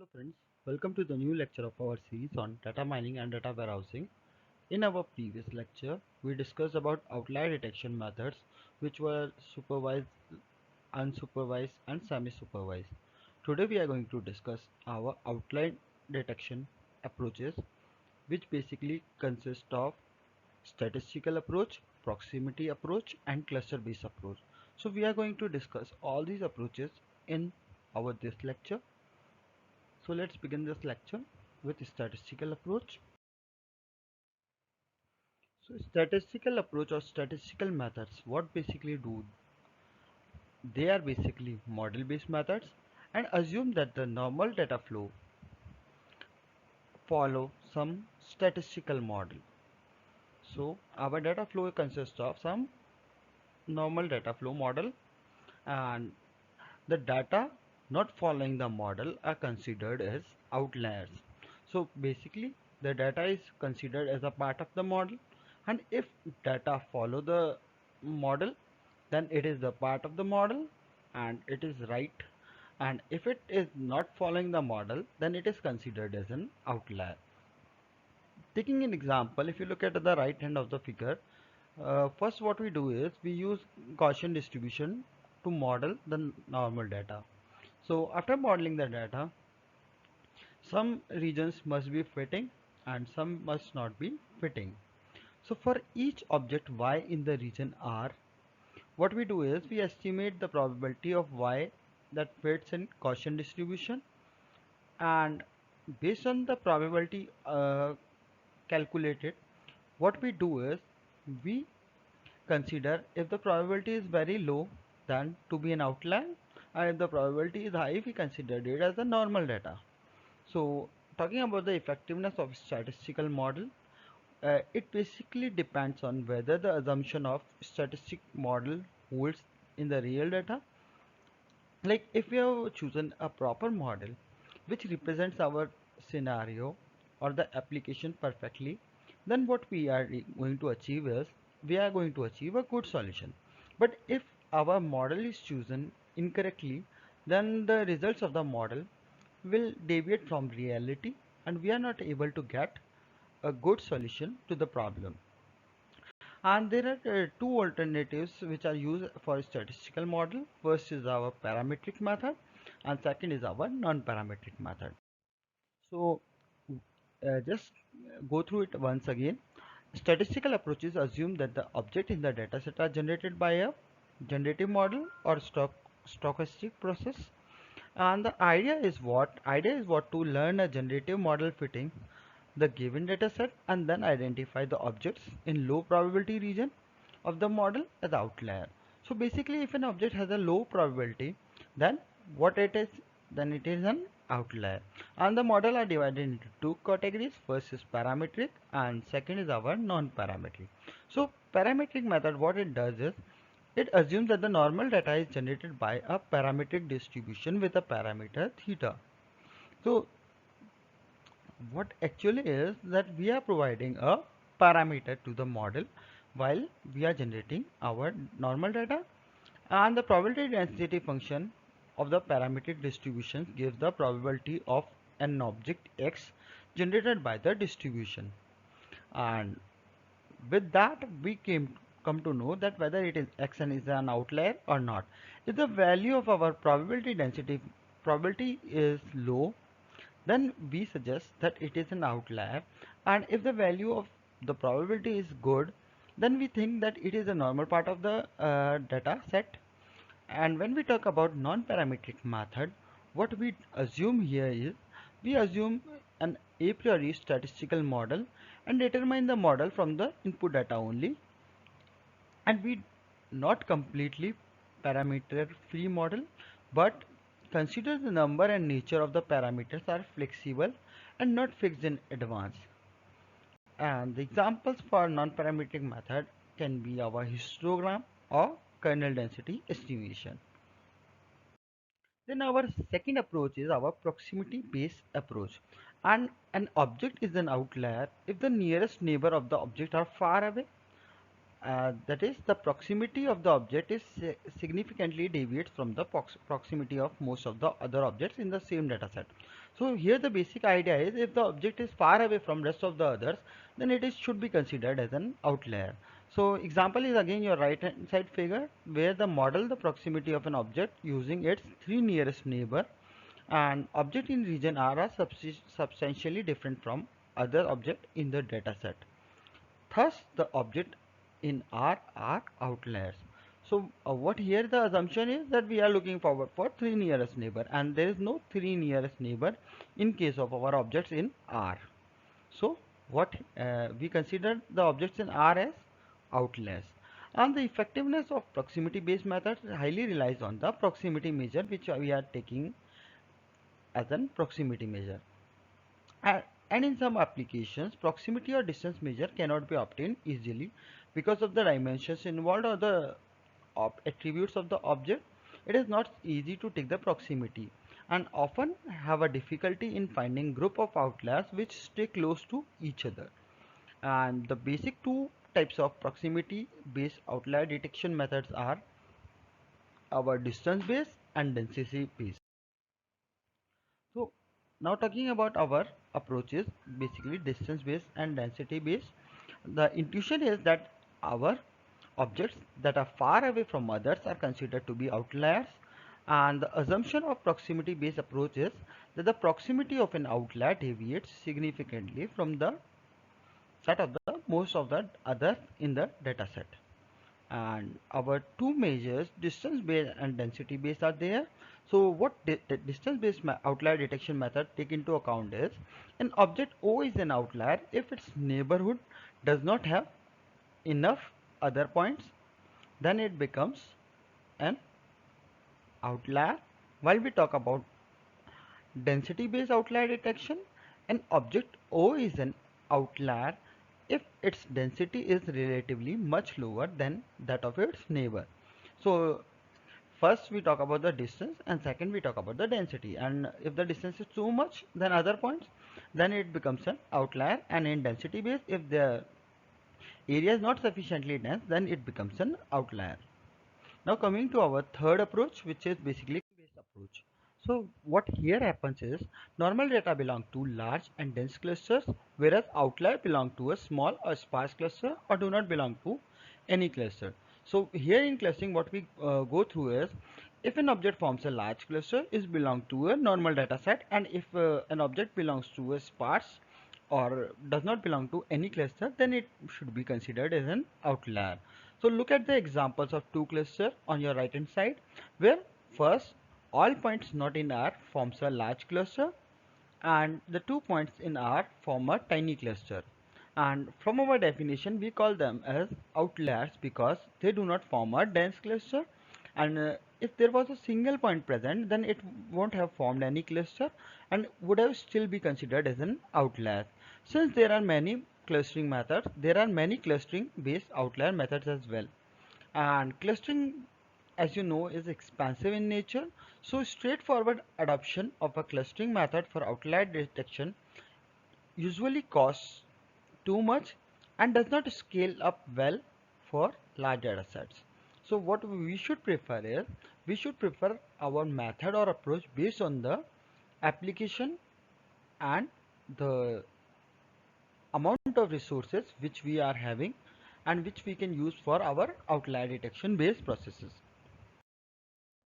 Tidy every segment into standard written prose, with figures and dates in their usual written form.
Hello friends, welcome to the new lecture of our series on data mining and data warehousing. In our previous lecture, we discussed about outlier detection methods which were supervised, unsupervised and semi-supervised. Today we are going to discuss our outlier detection approaches which basically consist of statistical approach, proximity approach and cluster based approach. So we are going to discuss all these approaches in our this lecture. So let's begin this lecture with statistical approach. So statistical approach or statistical methods, what basically do? They are basically model based methods and assume that the normal data flow follow some statistical model. So our data flow consists of some normal data flow model, and the data not following the model are considered as outliers. So basically the data is considered as a part of the model, and if data follow the model then it is the part of the model and it is right, and if it is not following the model then it is considered as an outlier. Taking an example, if you look at the right hand of the figure, first what we do is we use Gaussian distribution to model the normal data. So after modeling the data, some regions must be fitting and some must not be fitting. So for each object y in the region R, what we do is we estimate the probability of y that fits in Gaussian distribution, and based on the probability calculated, what we do is we consider if the probability is very low then to be an outlier, and if the probability is high we consider it as a normal data. So talking about the effectiveness of statistical model, it basically depends on whether the assumption of statistic model holds in the real data. Like if we have chosen a proper model which represents our scenario or the application perfectly, then what we are going to achieve is we are going to achieve a good solution. But if our model is chosen incorrectly, then the results of the model will deviate from reality and we are not able to get a good solution to the problem. And there are two alternatives which are used for statistical model. First is our parametric method and second is our non-parametric method. So just go through it once again. Statistical approaches assume that the object in the dataset are generated by a generative model or stochastic process, and the idea is what to learn a generative model fitting the given dataset and then identify the objects in low probability region of the model as outlier. So basically if an object has a low probability, then what it is, then it is an outlier. And the model are divided into two categories. First is parametric and second is our non-parametric. So parametric method, what it does is it assumes that the normal data is generated by a parametric distribution with a parameter theta. So what actually is that we are providing a parameter to the model while we are generating our normal data, and the probability density function of the parametric distribution gives the probability of an object x generated by the distribution. And with that we come to know that whether it is xn is an outlier or not. If the value of our probability density probability is low, then we suggest that it is an outlier, and if the value of the probability is good, then we think that it is a normal part of the data set. And when we talk about non-parametric method, what we assume here is we assume an a priori statistical model and determine the model from the input data only, and we not completely parameter free model, but consider the number and nature of the parameters are flexible and not fixed in advance. And the examples for non-parametric method can be our histogram or kernel density estimation. Then our second approach is our proximity based approach, and an object is an outlier if the nearest neighbor of the object are far away. That is, the proximity of the object is significantly deviates from the proximity of most of the other objects in the same dataset. So here the basic idea is if the object is far away from rest of the others, then it is should be considered as an outlier. So example is again your right hand side figure where the model the proximity of an object using its three nearest neighbor, and object in region R are substantially different from other object in the data set. Thus, the object in R are outliers. So, what here the assumption is that we are looking forward for three nearest neighbor, and there is no three nearest neighbor in case of our objects in R. So, what we consider the objects in R as outliers. And the effectiveness of proximity based methods highly relies on the proximity measure which we are taking as an proximity measure. And in some applications, proximity or distance measure cannot be obtained easily because of the dimensions involved or the attributes of the object. It is not easy to take the proximity and often have a difficulty in finding group of outliers which stay close to each other. And the basic two types of proximity based outlier detection methods are our distance based and density based. So now talking about our approaches, basically distance based and density based, the intuition is that our objects that are far away from others are considered to be outliers, and the assumption of proximity based approach is that the proximity of an outlier deviates significantly from the set of the most of the others in the data set. And our two measures, distance based and density based, are there. So what the distance based outlier detection method take into account is an object O is an outlier if its neighborhood does not have enough other points, then it becomes an outlier. While we talk about density based outlier detection, an object O is an outlier if its density is relatively much lower than that of its neighbor. So first we talk about the distance and second we talk about the density, and if the distance is too much than other points, then it becomes an outlier, and in density base if the area is not sufficiently dense, then it becomes an outlier. Now coming to our third approach, which is basically based approach. So what here happens is normal data belong to large and dense clusters, whereas outlier belong to a small or sparse cluster or do not belong to any cluster. So here in clustering what we go through is if an object forms a large cluster is belong to a normal data set, and if an object belongs to a sparse or does not belong to any cluster, then it should be considered as an outlier. So look at the examples of two clusters on your right hand side, where first all points not in R forms a large cluster and the 2 points in R form a tiny cluster. And from our definition we call them as outliers because they do not form a dense cluster, and if there was a single point present, then it won't have formed any cluster and would have still be considered as an outlier. Since there are many clustering methods, there are many clustering based outlier methods as well, and clustering, as you know, is expansive in nature. So straightforward adoption of a clustering method for outlier detection usually costs too much and does not scale up well for large data sets. So what we should prefer is we should prefer our method or approach based on the application and the amount of resources which we are having and which we can use for our outlier detection based processes.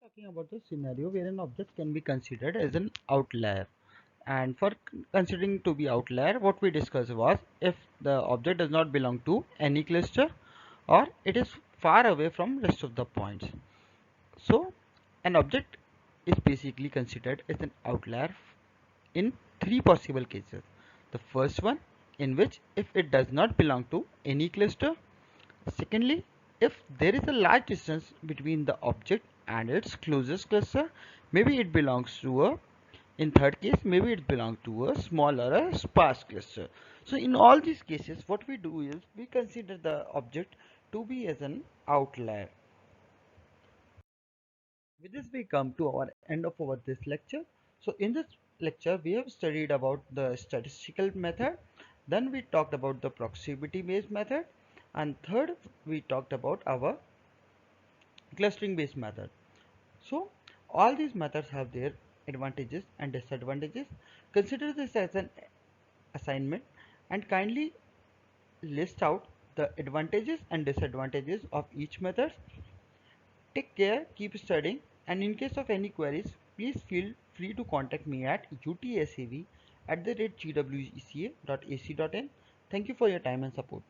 Talking about the scenario where an object can be considered as an outlier, and for considering to be outlier what we discussed was if the object does not belong to any cluster or it is far away from rest of the points. So an object is basically considered as an outlier in three possible cases. The first one, in which if it does not belong to any cluster. Secondly, if there is a large distance between the object and its closest cluster, maybe it belongs to a, in third case, maybe it belongs to a small or a sparse cluster. So in all these cases, what we do is we consider the object to be as an outlier. With this we come to our end of our this lecture. So in this lecture we have studied about the statistical method, then we talked about the proximity based method, and third we talked about our clustering based method. So all these methods have their advantages and disadvantages. Consider this as an assignment and kindly list out the advantages and disadvantages of each method. Take care, keep studying, and in case of any queries, please feel free to contact me at utsav@gweca.ac.in. Thank you for your time and support.